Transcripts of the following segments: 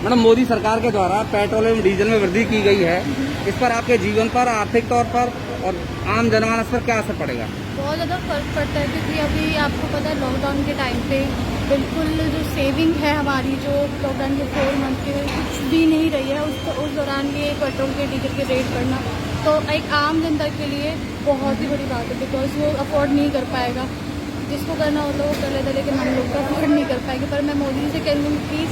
Madam, Modi सरकार के द्वारा पेट्रोल एवं डीजल में वृद्धि की गई है, इस पर आपके जीवन पर, आर्थिक तौर पर और आम जनमानस पर क्या असर पड़ेगा? बहुत ज़्यादा फर्क पड़ता है क्योंकि अभी आपको पता है लॉकडाउन के टाइम पे बिल्कुल जो सेविंग है हमारी, जो लॉकडाउन के 4 मंथ के कुछ भी नहीं रही है, उस दौरान ये पेट्रोल के डीजल के रेट बढ़ना तो एक आम जनता के लिए बहुत ही बड़ी बात है, बिकॉज वो अफोर्ड नहीं कर पाएगा। जिसको करना हो तो वो कर लेता, लेकिन हम लोग का अफोर्ड नहीं कर पाएंगे। पर मैं मोदी जी से कह लूँगी प्लीज़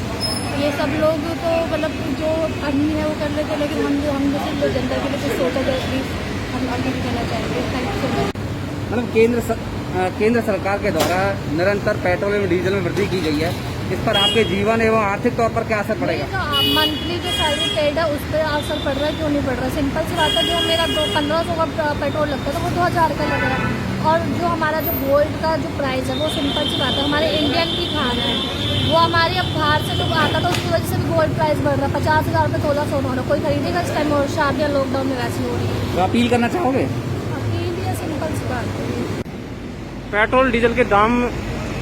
ये सब लोग तो मतलब जो आदमी है वो कर लेते हैं, लेकिन हम जैसे जो जनता के लिए कुछ सोचा जाए प्लीज़, हम आगे भी करना चाहेंगे। Thank you so much. Madam, केंद्र सरकार के द्वारा निरंतर पेट्रोल एवं डीजल में वृद्धि की गई है, इस पर आपके जीवन एवं आर्थिक तौर पर क्या असर पड़ेगा? जो मंथली जो सैलरी पेड है उस पर असर पड़ रहा है, क्यों नहीं पड़ रहा? सिंपल सी बात है, जो मेरा 1500 का पेट्रोल लगता था वो 2000 का लग रहा है। और जो हमारा जो गोल्ड का जो प्राइस है वो सिंपल सी बात है, हमारे इंडियन की खान है, वो हमारे अब बाहर से जो आता था उसकी वजह से भी गोल्ड प्राइस बढ़ रहा है। 50,000 पे तोला सोना हो रहा, कोई खरीदेगा इस टाइम? और शादियाँ लॉकडाउन में वैसे हो रही है। तो अपील करना चाहोगे? अपील ये सिंपल सी बात है। पेट्रोल डीजल के दाम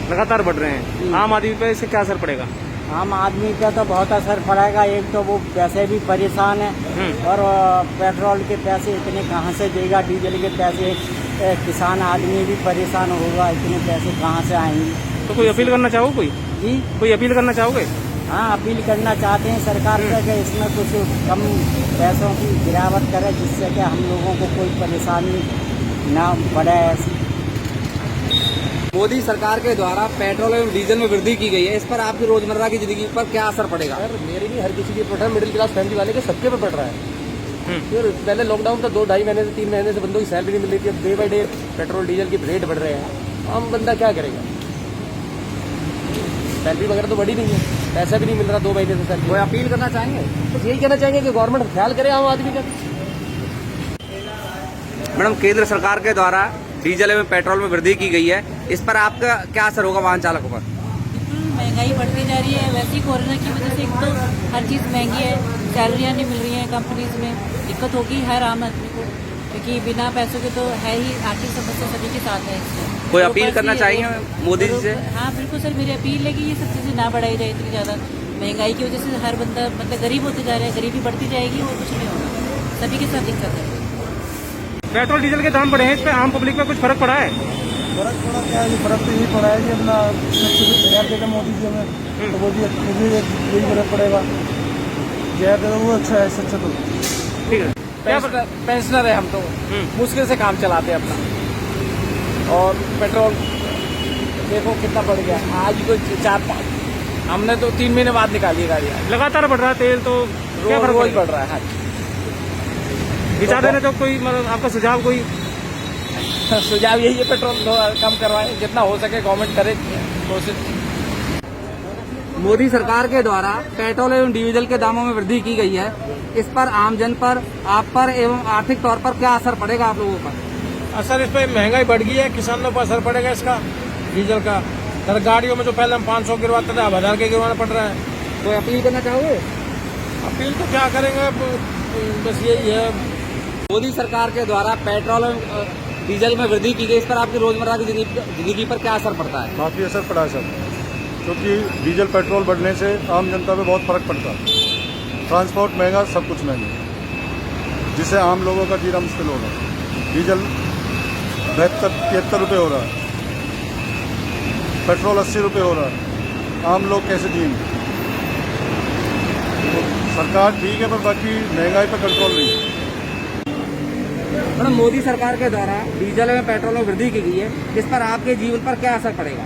लगातार बढ़ रहे हैं, आम आदमी पे इससे क्या असर पड़ेगा? आम आदमी का तो बहुत असर पड़ेगा। एक तो वो पैसे भी परेशान है और पेट्रोल के पैसे इतने कहाँ से देगा, डीजल के पैसे किसान आदमी भी परेशान होगा, इतने पैसे कहाँ से आएंगे? तो कोई अपील करना चाहोगे? जी, कोई अपील करना चाहोगे? हाँ, अपील करना चाहते हैं सरकार से कि इसमें कुछ कम पैसों की गिरावट करे, जिससे कि हम लोगों को कोई परेशानी ना पड़े। मोदी सरकार के द्वारा पेट्रोल एवं डीजल में वृद्धि की गई है, इस पर आपकी रोजमर्रा की जिंदगी पर क्या असर पड़ेगा? यार मेरे नहीं, हर किसी के पड़ रहा है, मिडिल क्लास फैमिली वाले के सबके पे पड़ रहा है। फिर पहले लॉकडाउन था, 2-2.5 महीने से 3 महीने से बंदों की सैलरी नहीं मिल रही थी, अब day by day petrol diesel के रेट बढ़ रहे हैं। आम बंदा क्या करेगा? सैलरी वगैरह तो बढ़ी नहीं है, पैसा भी नहीं मिल रहा 2 महीने से सैलरी। कोई अपील करना चाहेंगे? बस यही कहना चाहेंगे कि गवर्नमेंट ख्याल करे आम आदमी का। मैडम, केंद्र सरकार के द्वारा डीजल एवं पेट्रोल में वृद्धि की गई है, इस पर आपका क्या असर होगा वाहन चालकों पर? महंगाई बढ़ती जा रही है, वैसे ही कोरोना की वजह से एक तो हर चीज़ महंगी है, सैलरियाँ नहीं मिल रही हैं कंपनीज में, दिक्कत होगी हर आम आदमी को, क्योंकि बिना पैसों के तो है ही, आर्थिक समस्या सभी के साथ है। इसमें कोई अपील करना चाहिए मोदी जी से? हाँ बिल्कुल सर, मेरी अपील है कि ये सब चीज़ें ना बढ़ाई जाए इतनी ज़्यादा। महंगाई की वजह से हर बंदा मतलब गरीब होते जा रहा है, गरीबी बढ़ती जाएगी और कुछ नहीं होगा, सभी के साथ दिक्कत है। पेट्रोल डीजल के दाम बढ़े हैं, इस पे आम पब्लिक में कुछ फर्क पड़ा है? फर्क पड़ा क्या है? फर्क तो यही पड़ा है कि अपना जहर देगा मोदी जी हमें, तो वो भी यही फर्क पड़ेगा। जहर देगा वो अच्छा है, सच्चा तो ठीक है। पेंशनर है हम तो, मुश्किल से काम चलाते हैं अपना। और पेट्रोल देखो कितना बढ़ गया, आज कोई 4-5, हमने तो 3 महीने बाद निकाली है गाड़ी। लगातार बढ़ रहा है तेल, तो क्या फर्क रोज बढ़ रहा है। विचार देने तो कोई मतलब आपका सुझाव कोई? सुझाव यही है, पेट्रोल कम करवाएं, जितना हो सके गवर्नमेंट करे कोशिश। मोदी सरकार के द्वारा पेट्रोल एवं डीजल के दामों में वृद्धि की गई है, इस पर आमजन पर, आप पर एवं आर्थिक तौर पर क्या असर पड़ेगा आप लोगों पर? असर इस पर महंगाई बढ़ गई है, किसानों पर असर पड़ेगा इसका, डीजल का। तर गाड़ियों में जो पहले हम 500 गिरवाते थे अब 1000 के गिरवाना पड़ रहा है। कोई अपील करना चाहोगे? अपील तो क्या करेंगे, बस यही है। मोदी सरकार के द्वारा पेट्रोल एवं डीजल में वृद्धि की गई, इस पर आपकी रोजमर्रा की जिंदगी पर क्या असर पड़ता है? काफ़ी असर पड़ा है सर, क्योंकि डीजल पेट्रोल बढ़ने से आम जनता पे बहुत फ़र्क पड़ता है। ट्रांसपोर्ट महंगा, सब कुछ महंगा, जिससे आम लोगों का जीना मुश्किल हो रहा है। डीजल 73 रुपये हो रहा है, पेट्रोल 80 रुपये हो रहा है, आम लोग कैसे जिएंगे? तो सरकार ठीक है, पर बाकी महंगाई पर कंट्रोल नहीं है। मैडम, मोदी सरकार के द्वारा डीजल एवं पेट्रोल में वृद्धि की गई है, इस पर आपके जीवन पर क्या असर पड़ेगा?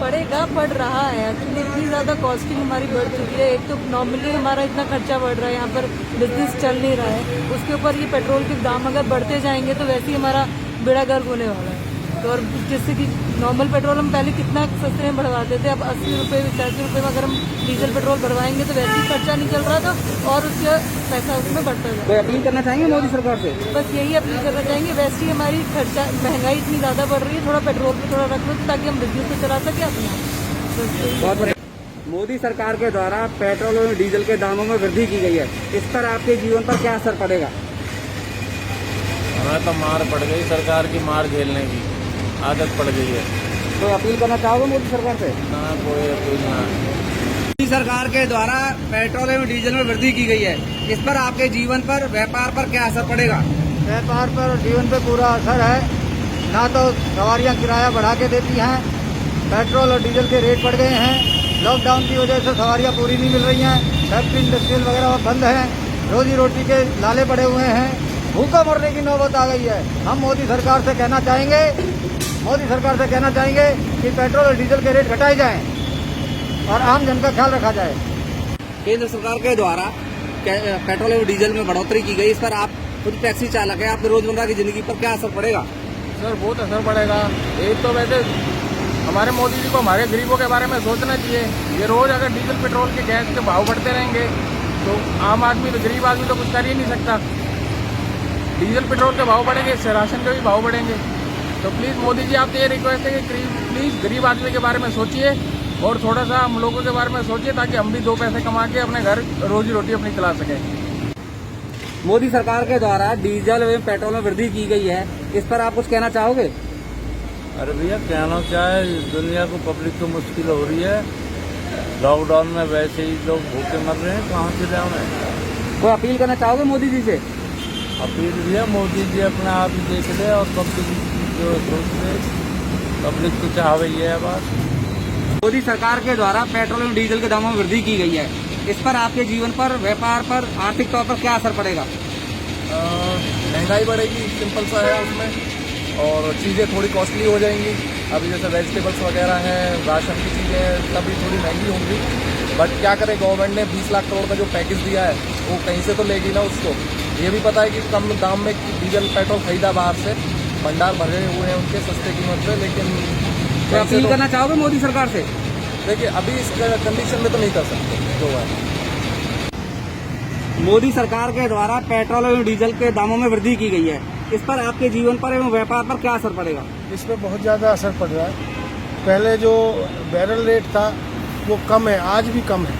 पड़ेगा, बढ़ रहा है एक्चुअली, इतनी ज़्यादा कॉस्टिंग हमारी बढ़ चुकी है। एक तो नॉर्मली हमारा इतना खर्चा बढ़ रहा है, यहाँ पर बिजनेस चल नहीं रहा है, उसके ऊपर ये पेट्रोल के दाम अगर बढ़ते जाएंगे तो वैसे ही हमारा बेड़ा गर्क होने वाला है। तो और जिससे कि नॉर्मल पेट्रोल हम पहले कितना सस्ते में बढ़वाते थे, अब 80 रुपये 85 रुपये में अगर हम डीजल पेट्रोल बढ़वाएंगे तो वैसे ही खर्चा नहीं चल रहा था और उसका पैसा उसमें बढ़ता जाए। कोई अपील करना चाहेंगे मोदी सरकार से? बस यही अपील करना चाहेंगे, वैसे ही हमारी खर्चा महंगाई इतनी ज़्यादा बढ़ रही है, थोड़ा पेट्रोल पे थोड़ा रख लो ताकि हम बिजनेस को चला सकें अपना। बहुत बढ़िया। मोदी सरकार के द्वारा पेट्रोल और डीजल के दामों में वृद्धि की गई है, इस पर आपके जीवन पर क्या असर पड़ेगा? हमें तो मार पड़ गई, सरकार की मार झेलने की आदत पड़ गई है। तो अपील करना चाहोगे मोदी सरकार से? ना कोई अपील ना। मोदी सरकार के द्वारा पेट्रोल एवं डीजल में वृद्धि की गई है, इस पर आपके जीवन पर, व्यापार पर क्या असर पड़ेगा? व्यापार पर और जीवन पर पूरा असर है। ना तो सवारियां किराया बढ़ा के देती हैं, पेट्रोल और डीजल के रेट बढ़ गए हैं। लॉकडाउन की वजह से सवारियां पूरी नहीं मिल रही हैं, फैक्ट्री इंडस्ट्रियल वगैरह बंद हैं, रोजी रोटी के लाले पड़े हुए हैं, भूखा मरने की नौबत आ गई है। हम मोदी सरकार से कहना चाहेंगे कि पेट्रोल और डीजल के रेट घटाए जाएं और आम जन का ख्याल रखा जाए। केंद्र सरकार के द्वारा पेट्रोल एवं डीजल में बढ़ोतरी की गई, इस पर आप खुद टैक्सी चालक है, आपके रोजमर्रा की जिंदगी पर क्या असर पड़ेगा? सर बहुत असर पड़ेगा। एक तो वैसे हमारे मोदी जी को हमारे गरीबों के बारे में सोचना चाहिए। ये रोज अगर डीजल पेट्रोल के गैस के भाव बढ़ते रहेंगे तो आम आदमी तो गरीब आदमी तो कुछ कर ही नहीं सकता। डीजल पेट्रोल के भाव बढ़ेंगे, इससे राशन के भी भाव बढ़ेंगे। तो प्लीज़ मोदी जी आपसे ये रिक्वेस्ट है कि प्लीज़ गरीब आदमी के बारे में सोचिए और थोड़ा सा हम लोगों के बारे में सोचिए, ताकि हम भी 2 पैसे कमा के अपने घर रोजी रोटी अपनी चला सकें। मोदी सरकार के द्वारा डीजल एवं पेट्रोल में वृद्धि की गई है, इस पर आप कुछ कहना चाहोगे? अरे भैया कहना क्या है, दुनिया को पब्लिक को मुश्किल हो रही है। लॉकडाउन में वैसे ही लोग भूखे मर रहे हैं, कहाँ से जाओ? कोई अपील करना चाहोगे मोदी जी से? अपील भैया मोदी जी अपना आप ही देख ले और पब्लिक जो सोच ले, पब्लिक तो चाह रही है बात। मोदी सरकार के द्वारा पेट्रोल एवं डीजल के दामों में वृद्धि की गई है, इस पर आपके जीवन पर, व्यापार पर, आर्थिक तौर पर क्या असर पड़ेगा? महंगाई बढ़ेगी, सिंपल सा है उसमें, और चीज़ें थोड़ी कॉस्टली हो जाएंगी। अभी जैसे वेजिटेबल्स वगैरह हैं, राशन की चीज़ें तभी थोड़ी महंगी होंगी। बट क्या करें, गवर्नमेंट ने 20 लाख करोड़ का जो पैकेज दिया है वो कहीं से तो लेगी ना उसको। ये भी पता है कि कम दाम में डीजल पेट्रोल खरीदा बाहर से, भंडार भरे हुए हैं उनके सस्ते कीमत पे, लेकिन तो अपील करना चाहोगे मोदी सरकार से? देखिए अभी इस कंडीशन में तो नहीं कर सकते जो है। मोदी सरकार के द्वारा पेट्रोल एवं डीजल के दामों में वृद्धि की गई है, इस पर आपके जीवन पर एवं व्यापार पर क्या असर पड़ेगा? इस पर बहुत ज़्यादा असर पड़ रहा है। पहले जो बैरल रेट था वो कम है, आज भी कम है,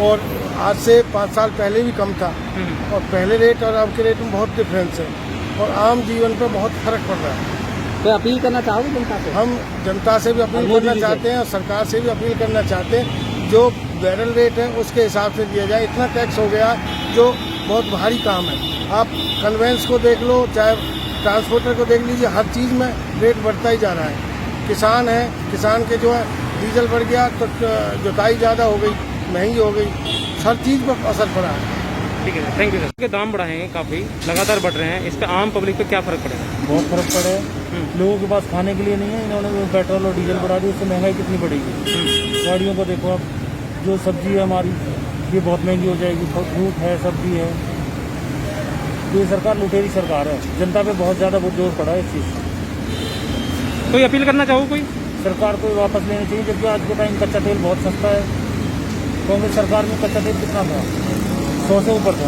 और आज से 5 साल पहले भी कम था, और पहले रेट और अब के रेट में बहुत डिफरेंस है, और आम जीवन पर बहुत फर्क पड़ रहा है। तो अपील करना चाहोगे जनता से? हम जनता से भी अपील करना चाहते हैं और सरकार से भी अपील करना चाहते हैं, जो बैरल रेट है उसके हिसाब से दिया जाए। इतना टैक्स हो गया जो बहुत भारी काम है। आप कन्वेंस को देख लो, चाहे ट्रांसपोर्टर को देख लीजिए, हर चीज़ में रेट बढ़ता ही जा रहा है। किसान है, किसान के जो है डीजल बढ़ गया तो जुताई ज़्यादा हो गई, महंगी हो गई, हर चीज़ पर असर पड़ा है। ठीक है सर, थैंक यू सर। के दाम बढ़ाए हैं, काफ़ी लगातार बढ़ रहे हैं, इस पर आम पब्लिक पे क्या फ़र्क पड़ेगा? बहुत फर्क पड़े। लोगों के पास खाने के लिए नहीं है, इन्होंने पेट्रोल और डीजल बढ़ा दिया, उससे महंगाई कितनी बढ़ेगी। गाड़ियों को देखो आप, जो सब्जी है हमारी ये बहुत महंगी हो जाएगी, फ्रूट है, सब्जी है। ये सरकार लुटेरी सरकार है, जनता पे बहुत ज़्यादा जोर पड़ा है इस चीज़ से। कोई अपील करना चाहो? कोई सरकार को वापस लेना चाहिए, जबकि आज के टाइम कच्चा तेल बहुत सस्ता है। कांग्रेस सरकार में कच्चा तेल कितना था? 100 से ऊपर था,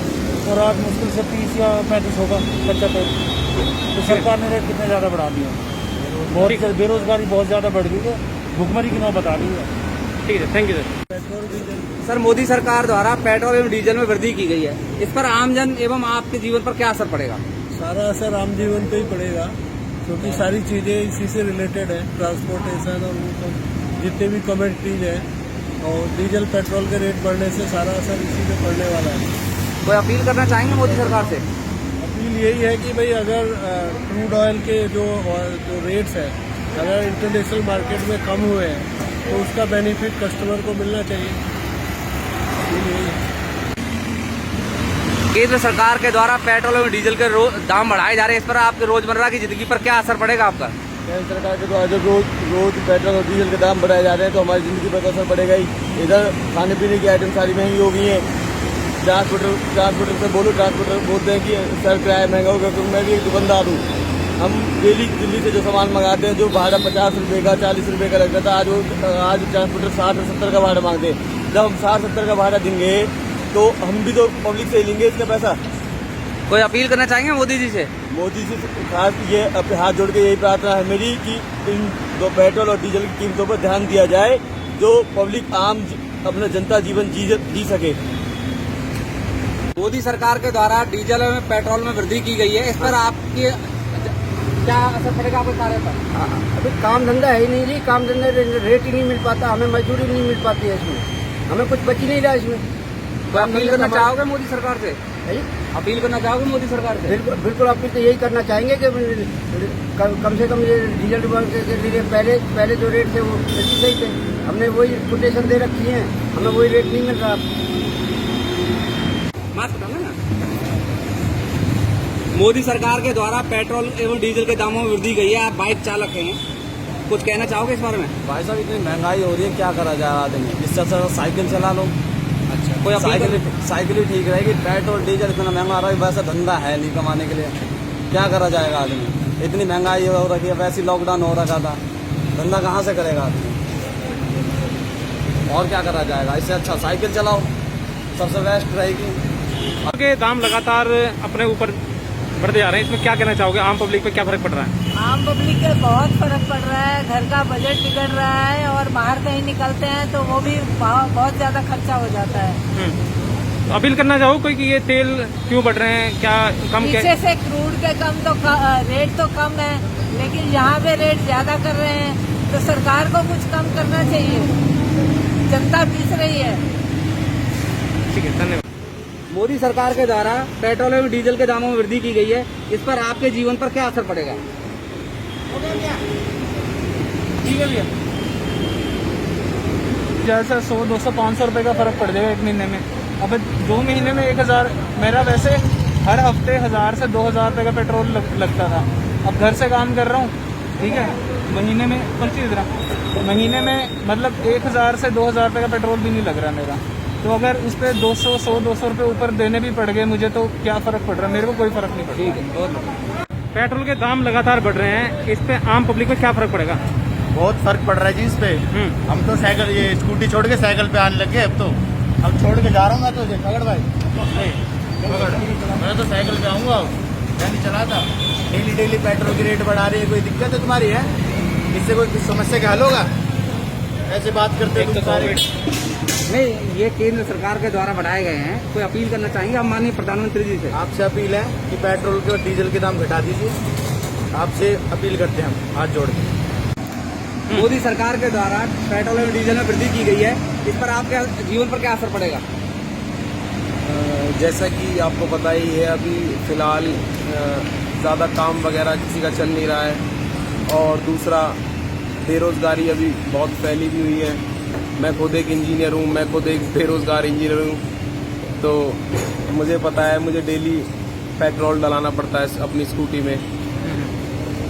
और आज मुश्किल से 30 या 35 होगा कच्चा तेल। तो सरकार ने रेट कितने ज़्यादा बढ़ा दिया, बहुत बेरोजगारी बहुत ज़्यादा बढ़ गई है, भुखमरी की नौबत आ गई है। ठीक है, thank you sir. Sir, Modi सरकार द्वारा पेट्रोल एवं डीजल में वृद्धि की गई है, इस पर आमजन एवं आपके जीवन पर क्या असर पड़ेगा? सारा असर आम जीवन पे ही पड़ेगा, क्योंकि सारी चीज़ें इसी से रिलेटेड है, ट्रांसपोर्टेशन और वो सब जितने भी कमोडिटीज हैं, और डीजल पेट्रोल के रेट बढ़ने से सारा असर इसी पे पड़ने वाला है। कोई अपील करना चाहेंगे मोदी सरकार से? अपील यही है कि भाई अगर क्रूड ऑयल के जो रेट्स हैं अगर इंटरनेशनल मार्केट में कम हुए हैं तो उसका बेनिफिट कस्टमर को मिलना चाहिए। केंद्र सरकार के द्वारा पेट्रोल और डीजल के दाम बढ़ाए जा रहे हैं, इस पर आपके रोजमर्रा की जिंदगी पर क्या असर पड़ेगा आपका? केंद्र सरकार के द्वारा जब रोज पेट्रोल और डीजल के दाम बढ़ाए जा रहे हैं तो हमारी ज़िंदगी पर तो असर पड़ेगा ही। इधर खाने पीने की आइटम सारी महंगी हो गई हैं। ट्रांसपोर्टर से बोलो, ट्रांसपोर्टर बोलते हैं कि सर किराया महंगा हो गया। तो मैं भी एक दुकानदार हूँ, हम डेली दिल्ली से जो सामान मंगाते हैं, जो भाड़ा 50 रुपये का 40 रुपये का लगता था, आज ट्रांसपोर्टर 60 और 70 का भाड़ा मांगते हैं। जब हम 60-70 का भाड़ा देंगे तो हम भी तो पब्लिक से लेंगे इसका पैसा। कोई अपील करना चाहेंगे मोदी जी से? मोदी जी से खास ये अपने हाथ जोड़ के यही प्रार्थना है मेरी कि इन दो पेट्रोल और डीजल की कीमतों पर ध्यान दिया जाए, जो पब्लिक आम अपना जनता जीवन जी सके। मोदी सरकार के द्वारा डीजल में पेट्रोल में वृद्धि की गई है, इस पर आपकी क्या असर पड़ेगा आपके कार्य पर? अभी काम धंधा है ही नहीं जी, काम धंधा रेट ही नहीं मिल पाता, हमें मजदूरी नहीं मिल पाती है इसमें। हमें कुछ बच ही नहीं रहा इसमें। तो अपील करना चाहोगे मोदी सरकार से? है जी? अपील करना चाहोगे मोदी सरकार से? बिल्कुल अपील तो यही करना चाहेंगे कि कम से कम ये डीजल के लिए पहले जो रेट थे वो सही थे। हमने वही कोटेशन दे रखी है, हमें वही रेट नहीं मिल रहा। मास्क डालना ना। मोदी सरकार के द्वारा पेट्रोल एवं डीजल के दामों में वृद्धि गई है। आप बाइक चालक हैं, कुछ कहना चाहोगे इस बारे में? भाई साहब इतनी महंगाई हो रही है, क्या करा जाए आदमी, इससे अच्छा साइकिल चला लो। अच्छा, कोई साइकिल ही ठीक रहेगी। पेट्रोल डीजल इतना महंगा आ रहा है, वैसे धंधा है नहीं कमाने के लिए, क्या करा जाएगा आदमी। इतनी महंगाई हो रखी है, वैसे लॉकडाउन हो रखा था, धंधा कहाँ से करेगा आदमी, और क्या करा जाएगा। इससे अच्छा साइकिल चलाओ, सबसे बेस्ट रहेगी। के दाम लगातार अपने ऊपर बढ़ते जा रहे हैं, इसमें क्या कहना चाहोगे? आम पब्लिक पे क्या फर्क पड़ रहा है? आम पब्लिक पे बहुत फर्क पड़ रहा है, घर का बजट बिगड़ रहा है और बाहर कहीं निकलते हैं तो वो भी बहुत ज्यादा खर्चा हो जाता है। तो अपील करना चाहो कोई कि ये तेल क्यों बढ़ रहे हैं, क्या कम पीछे से क्रूड के कम तो रेट तो कम है, लेकिन यहाँ पे रेट ज्यादा कर रहे हैं, तो सरकार को कुछ कम करना चाहिए, जनता पीस रही है। ठीक है, धन्यवाद। मोदी सरकार के द्वारा पेट्रोल एवं डीजल के दामों में वृद्धि की गई है, इस पर आपके जीवन पर क्या असर पड़ेगा? ठीक है भैया, जैसा 100, 200, 500 रुपए का फर्क पड़ जाएगा एक महीने में। अब 2 महीने में 1000, मेरा वैसे हर हफ्ते 1000 से 2000 रुपए का पेट्रोल लगता था। अब घर से काम कर रहा हूँ, ठीक है, महीने में 25 महीने में मतलब 1000 से 2000 रुपए का पेट्रोल भी नहीं लग रहा मेरा। तो अगर उस पर 200, 100, 200 रुपये ऊपर देने भी पड़ गए मुझे, तो क्या फर्क पड़ रहा है? मेरे को कोई फर्क नहीं पड़ रहा। ठीक है, पेट्रोल के दाम लगातार बढ़ रहे हैं, इस पे आम पब्लिक पे क्या फर्क पड़ेगा? बहुत फर्क पड़ रहा है जी इस पे। हम तो साइकिल, ये स्कूटी छोड़ के साइकिल पे आने लगे। अब छोड़ के जा रहा हूँ मैं तो पकड़ भाई, मैं तो साइकिल पे आऊँगा, मैं नहीं चलाता। डेली पेट्रोल की रेट बढ़ा रही है, कोई दिक्कत है तुम्हारी है? इससे कोई समस्या का हल होगा? ऐसे बात करते हैं सारे। नहीं, ये केंद्र सरकार के द्वारा बढ़ाए गए हैं, कोई अपील करना चाहेंगे आप माननीय प्रधानमंत्री जी से? आपसे अपील है कि पेट्रोल के और डीजल के दाम घटा दीजिए, आपसे अपील करते हैं हम हाथ जोड़ के। मोदी सरकार के द्वारा पेट्रोल और डीजल में वृद्धि की गई है, इस पर आपके जीवन पर क्या असर पड़ेगा? जैसा कि आपको पता ही है, अभी फिलहाल ज़्यादा काम वगैरह किसी का चल नहीं रहा है, और दूसरा बेरोज़गारी अभी बहुत फैली भी हुई है। मैं खुद एक इंजीनियर हूँ, मैं खुद एक बेरोज़गार इंजीनियर हूँ, तो मुझे पता है मुझे डेली पेट्रोल डलाना पड़ता है अपनी स्कूटी में,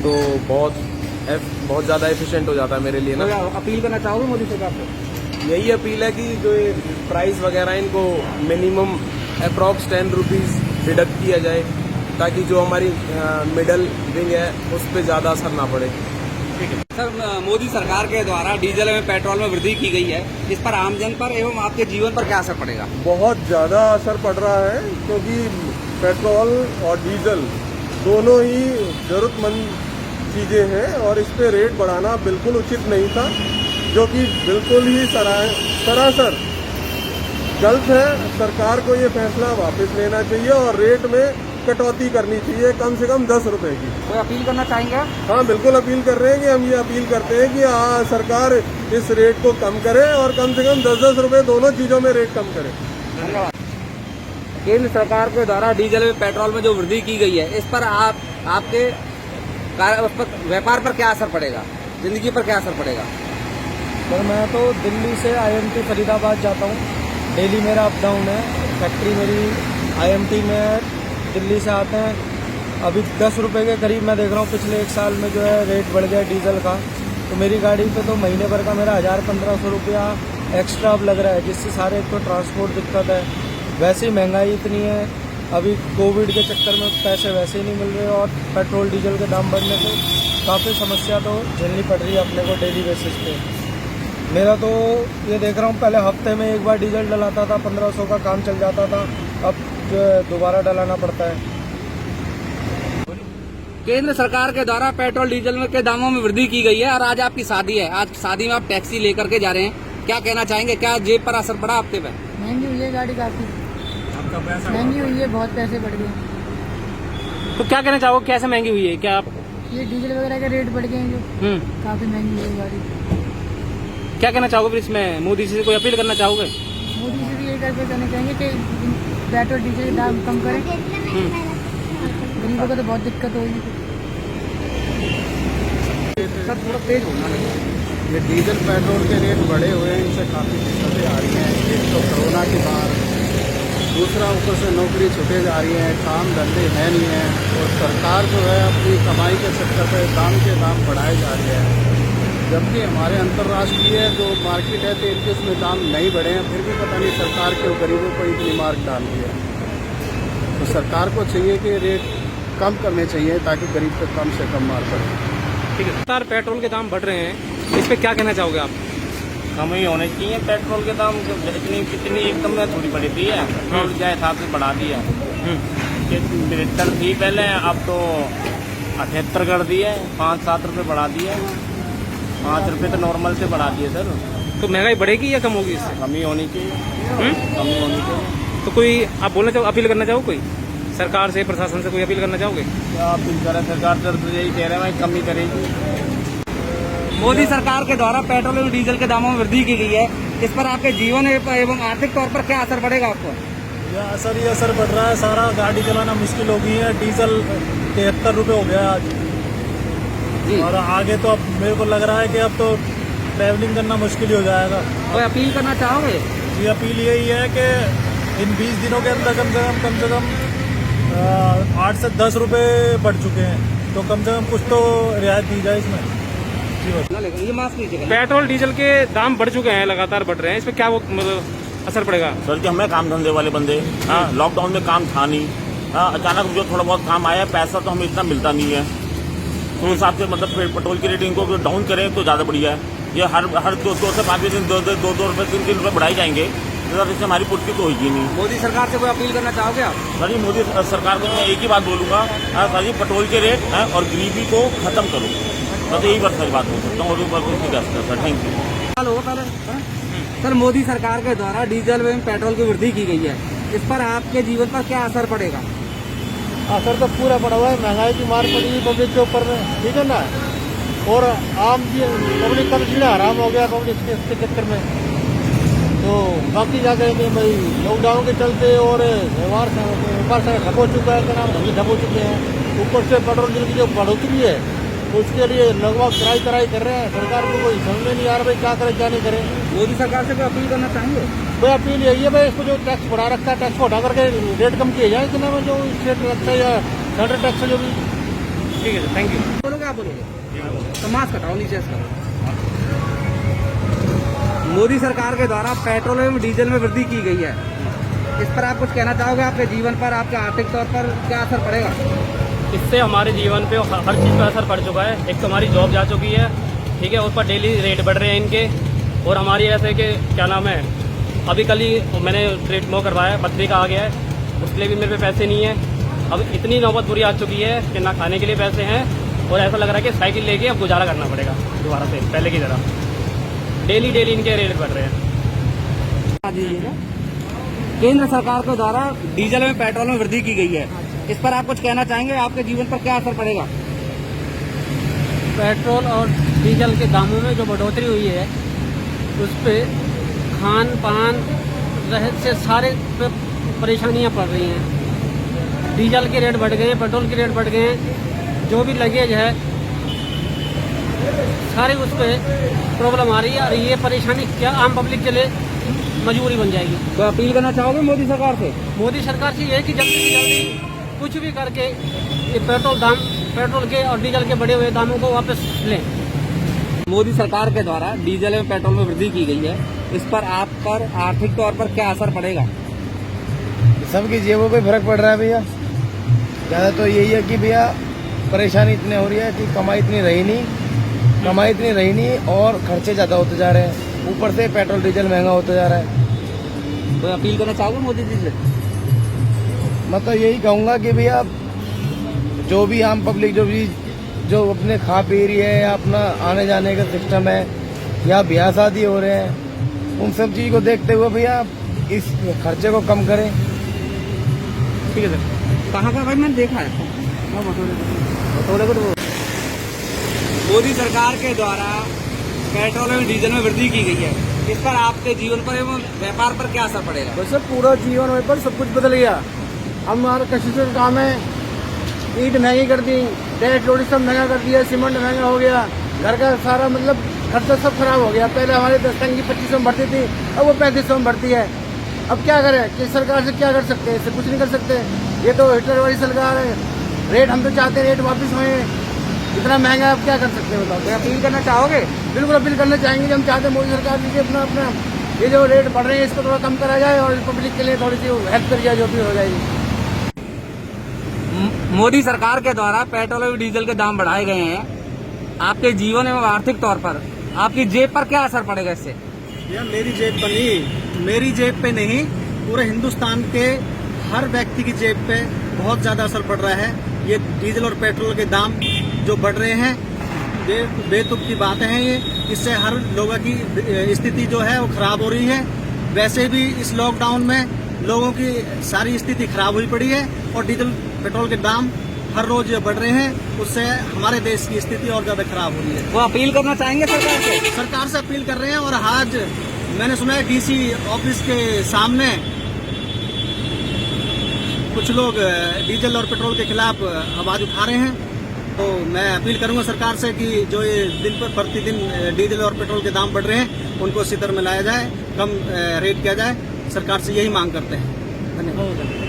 तो बहुत ज़्यादा एफिशिएंट हो जाता है मेरे लिए ना। तो अपील करना चाहोगे मोदी सरकार से? यही अपील है कि जो ये प्राइस वगैरह इनको मिनिमम अप्रॉक्स 10 रुपीज़ डिडक्ट किया जाए, ताकि जो हमारी मिडल विंग है उस पर ज़्यादा असर ना पड़े। सर, मोदी सरकार के द्वारा डीजल एवं पेट्रोल में वृद्धि की गई है, इस पर आमजन पर एवं आपके जीवन पर क्या असर पड़ेगा? बहुत ज़्यादा असर पड़ रहा है, क्योंकि पेट्रोल और डीजल दोनों ही ज़रूरतमंद चीज़ें हैं, और इस पे रेट बढ़ाना बिल्कुल उचित नहीं था, जो कि बिल्कुल ही सरासर गलत है। सरकार को ये फैसला वापस लेना चाहिए और रेट में कटौती करनी चाहिए, कम से कम 10 रुपए की। कोई अपील करना चाहेंगे? हाँ, बिल्कुल अपील कर रहे हैं कि हम ये अपील करते हैं कि सरकार इस रेट को कम करे, और कम से कम 10-10 रुपए दोनों चीज़ों में रेट कम करे। धन्यवाद। केंद्र सरकार के द्वारा डीजल एवं पेट्रोल में जो वृद्धि की गई है, इस पर आपके व्यापार पर क्या असर पड़ेगा, जिंदगी पर क्या असर पड़ेगा? सर, मैं तो दिल्ली से IMT फरीदाबाद जाता हूँ, डेली मेरा अप डाउन है। फैक्ट्री मेरी IMT में है, दिल्ली से आते हैं। अभी 10 रुपये के करीब मैं देख रहा हूँ पिछले 1 साल में जो है रेट बढ़ गया डीजल का, तो मेरी गाड़ी पे तो महीने भर का मेरा 1000-1500 रुपया एक्स्ट्रा अब लग रहा है, जिससे सारे एक तो ट्रांसपोर्ट दिक्कत है, वैसे ही महंगाई इतनी है, अभी कोविड के चक्कर में पैसे वैसे ही नहीं मिल रहे, और पेट्रोल डीजल के दाम बढ़ने से काफ़ी समस्या तो झेलनी पड़ रही है अपने को डेली बेसिस पे। मेरा तो ये देख रहा हूँ, पहले हफ्ते में एक बार डीजल डलाता था, 1500 का काम चल जाता था, अब जो है दोबारा डलाना पड़ता है। केंद्र सरकार के द्वारा पेट्रोल डीजल के दामों में वृद्धि की गई है, और आज आपकी शादी है, आज शादी में आप टैक्सी लेकर के जा रहे हैं, क्या कहना चाहेंगे? क्या जेब पर असर पड़ा आपके पे? महंगी हुई है गाड़ी, काफ़ी महंगी हुई है, बहुत पैसे बढ़ गए। तो क्या कहना चाहोगे, कैसे महंगी हुई है? क्या आप ये डीजल वगैरह के रेट बढ़ गए हैं, जो काफ़ी महंगी हुई है गाड़ी। क्या कहना चाहोगे फिर इसमें? मोदी जी से कोई अपील करना चाहोगे? मोदी जी भी यही कहना चाहेंगे कि पेट्रोल डीजल के दाम कम करें। गरीबों को तो बहुत दिक्कत होगी। सर थोड़ा तेज होना ये डीजल पेट्रोल के रेट बढ़े हुए हैं, इनसे काफ़ी दिक्कतें आ रही हैं। एक तो कोरोना के बाद, दूसरा ऊपर से नौकरी छूटे जा रही हैं, काम धंधे हैं नहीं हैं, और सरकार जो है अपनी कमाई के चक्कर पे दाम के दाम बढ़ाए जा रहे हैं। जबकि हमारे अंतर्राष्ट्रीय जो मार्केट है तेल के, उसमें दाम नहीं बढ़े हैं, फिर भी पता नहीं सरकार क्यों गरीबों को इतनी मार डाल दी है। तो सरकार को चाहिए कि रेट कम करने चाहिए ताकि गरीब पे कम से कम मार पड़े। ठीक है सर, पेट्रोल के दाम बढ़ रहे हैं, इस पर क्या कहना चाहोगे आप? कम ही होने चाहिए पेट्रोल के दाम। कितनी एकदम में थोड़ी बढ़ी थी है, पेट्रोल के हिसाब से बढ़ा दिया। 73 थी पहले, अब तो 78 कर दिए, 5-7 रुपये बढ़ा दिए। 5 रुपये तो नॉर्मल से बढ़ा दिए सर। तो महंगाई बढ़ेगी या कम होगी इससे? कमी होनी चाहिए, कमी होनी चाहिए। तो कोई आप बोलना चाहो, अपील करना चाहो कोई सरकार से, प्रशासन से कोई अपील करना चाहोगे? क्या अपील करें, सरकार तो यही कह रहे हैं भाई कमी करेगी। मोदी सरकार के द्वारा पेट्रोल और डीजल के दामों में वृद्धि की गई है, इस पर आपके जीवन एवं आर्थिक तौर पर क्या असर पड़ेगा आपको? ये असर बढ़ रहा है, सारा गाड़ी चलाना मुश्किल हो गई है। डीजल 73 रुपये हो गया आज, और आगे तो अब मेरे को लग रहा है कि अब तो ट्रैवलिंग करना मुश्किल ही हो जाएगा। कोई अपील करना चाहोगे? ये अपील यही है कि इन 20 दिनों के अंदर कम से कम 8 से 10 रुपये बढ़ चुके हैं, तो कम से कम कुछ तो रियायत दी जाए इसमें। ये मास्क लीजिएगा। पेट्रोल डीजल के दाम बढ़ चुके हैं, लगातार बढ़ रहे हैं, इस पर क्या मतलब असर पड़ेगा? सर कि हमें काम धंधे वाले बंदे, हाँ लॉकडाउन में काम था नहीं, हाँ अचानक जो थोड़ा बहुत काम आया, पैसा तो हमें इतना मिलता नहीं है, तो उस हिसाब से मतलब पेट्रोल की रेटिंग को डाउन करें तो ज़्यादा बढ़िया है। ये हर 2 से 5 दिन 2 रुपये 3 रुपये बढ़ाई जाएंगे, इससे हमारी पूर्ति तो होगी नहीं। मोदी सरकार से कोई अपील करना चाहोगे आप? सर जी मोदी सरकार को मैं एक ही बात बोलूँगा, सर जी पेट्रोल के रेट और गरीबी को खत्म करो, मैं तो यही बात सारी बात बोल सकता हूँ, और कुछ नहीं कह सकता sir. Thank you. Sir Modi सरकार के द्वारा डीजल एवं पेट्रोल की वृद्धि की गई है, इस पर आपके जीवन पर क्या असर पड़ेगा? असर तो पूरा पड़ा हुआ है, महंगाई की मार पड़ी है पब्लिक के ऊपर में, ठीक है ना। और आम पब्लिक का जीना हराम हो गया पब्लिक के चक्कर में। तो बाकी जाके भाई लॉकडाउन के चलते और व्यापार से ठप हो चुका है, नाम धंधे ठप हो चुके हैं। ऊपर से पेट्रोल डीजल की जो बढ़ोतरी है, तो उसके लिए लगभग कराई कर रहे हैं। सरकार को कोई समझ में नहीं आ रहा भाई क्या करे क्या नहीं करे। मोदी सरकार से कोई अपील करना चाहेंगे? भाई अपील यही है भाई, इसको जो टैक्स बढ़ा रखा है, टैक्स को हटा करके रेट कम किए जाए, इतना में जो स्टेट टैक्स है या सेंट्रल टैक्स है जो भी। ठीक है, थैंक यू। बोलोगे आप? बोलोगे तो मास्क हटाओ नीचे इसका। मोदी सरकार के द्वारा पेट्रोल एवं डीजल में वृद्धि की गई है, इस पर आप कुछ कहना चाहोगे? आपके जीवन पर, आपके आर्थिक तौर पर क्या असर पड़ेगा? इससे हमारे जीवन पे हर चीज़ पर असर पड़ चुका है। एक तो हमारी जॉब जा चुकी है, ठीक है, उस पर डेली रेट बढ़ रहे हैं इनके, और हमारी ऐसे कि क्या नाम है, अभी कल ही मैंने ट्रीटमेंट करवाया, बर्थडे का आ गया है, उसके लिए भी मेरे पे पैसे नहीं है। अब इतनी नौबत बुरी आ चुकी है कि ना खाने के लिए पैसे हैं, और ऐसा लग रहा है कि साइकिल लेके अब गुजारा करना पड़ेगा दोबारा से पहले की तरह। डेली इनके रेट बढ़ रहे हैं। केंद्र सरकार के द्वारा डीजल में पेट्रोल में वृद्धि की गई है, इस पर आप कुछ कहना चाहेंगे? आपके जीवन पर क्या असर पड़ेगा? पेट्रोल और डीजल के दामों में जो बढ़ोतरी हुई है, उस पर खान पान रहत से सारे पे परेशानियां पड़ रही हैं। डीजल के रेट बढ़ गए, पेट्रोल के रेट बढ़ गए हैं, जो भी लगेज है सारे उस पर प्रॉब्लम आ रही है, और ये परेशानी क्या आम पब्लिक के लिए मजबूरी बन जाएगी। तो अपील करना चाहोगे मोदी सरकार से? मोदी सरकार से ये है कि जल्दी से जल्दी कुछ भी करके ये पेट्रोल के और डीजल के बढ़े हुए दामों को वापस लें। मोदी सरकार के द्वारा डीजल एवं पेट्रोल में वृद्धि की गई है, इस पर आप पर आर्थिक तौर पर क्या असर पड़ेगा? सबकी जेबों पे फर्क पड़ रहा है भैया। ज़्यादा तो यही है कि भैया परेशानी इतनी हो रही है कि कमाई इतनी रही नहीं और खर्चे ज़्यादा होते जा रहे हैं, ऊपर से पेट्रोल डीजल महंगा होता जा रहा है। तो अपील करना चाहोगे मोदी जी से? मैं तो यही कहूँगा कि भैया जो भी आम पब्लिक जो अपने खा पी रही है, या अपना आने जाने का सिस्टम है, या ब्याह शादी हो रहे हैं, उन सब चीज़ को देखते हुए भैया इस खर्चे को कम करें। ठीक है सर। कहाँ का भाई मैंने देखा है मोदी सरकार के द्वारा पेट्रोल और डीजल में वृद्धि की गई है, इस पर आपके जीवन पर एवं व्यापार पर क्या असर पड़ेगा? वैसे पूरा जीवन व्यापार सब कुछ बदल गया। हमारा कृषि का काम है, ईट महंगी कर दी, डेट रोटी सब महंगा कर दिया, सीमेंट महंगा हो गया, घर का सारा मतलब खर्चा सब खराब हो गया। पहले हमारे 10 टन की 2500 में बढ़ती थी, अब वो 3500 में बढ़ती है। अब क्या करें कि सरकार से क्या कर सकते हैं? इससे कुछ नहीं कर सकते। ये तो हिटलर वाली सरकार है। रेट हम तो चाहते हैं रेट वापस होए, इतना महंगा है, अब क्या कर सकते हैं बताओ? तो अपील करना चाहोगे? बिल्कुल अपील करना चाहेंगे। हम चाहते हैं मोदी सरकार दीजिए अपना अपना ये जो रेट बढ़ रहे हैं इसको थोड़ा कम करा जाए और पब्लिक के लिए थोड़ी सी हेल्प करी जाए, जो भी हो जाएगी। मोदी सरकार के द्वारा पेट्रोल और डीजल के दाम बढ़ाए गए हैं, आपके जीवन एवं आर्थिक तौर पर आपकी जेब पर क्या असर पड़ेगा इससे? यह मेरी जेब पे नहीं, पूरे हिंदुस्तान के हर व्यक्ति की जेब पे बहुत ज्यादा असर पड़ रहा है। ये डीजल और पेट्रोल के दाम जो बढ़ रहे हैं, बेतुक की बातें हैं ये। इससे हर लोगों की स्थिति जो है वो खराब हो रही है। वैसे भी इस लॉकडाउन में लोगों की सारी स्थिति खराब हुई पड़ी है और डीजल पेट्रोल के दाम हर रोज बढ़ रहे हैं, उससे हमारे देश की स्थिति और ज्यादा खराब हो रही है। वो अपील करना चाहेंगे सरकार से? सरकार से अपील कर रहे हैं। और आज मैंने सुना है डीसी ऑफिस के सामने कुछ लोग डीजल और पेट्रोल के खिलाफ आवाज उठा रहे हैं। तो मैं अपील करूंगा सरकार से कि जो ये दिन पर प्रतिदिन डीजल और पेट्रोल के दाम बढ़ रहे हैं उनको उसी तरह में लाया जाए, कम रेट किया जाए। सरकार से यही मांग करते हैं। धन्यवाद।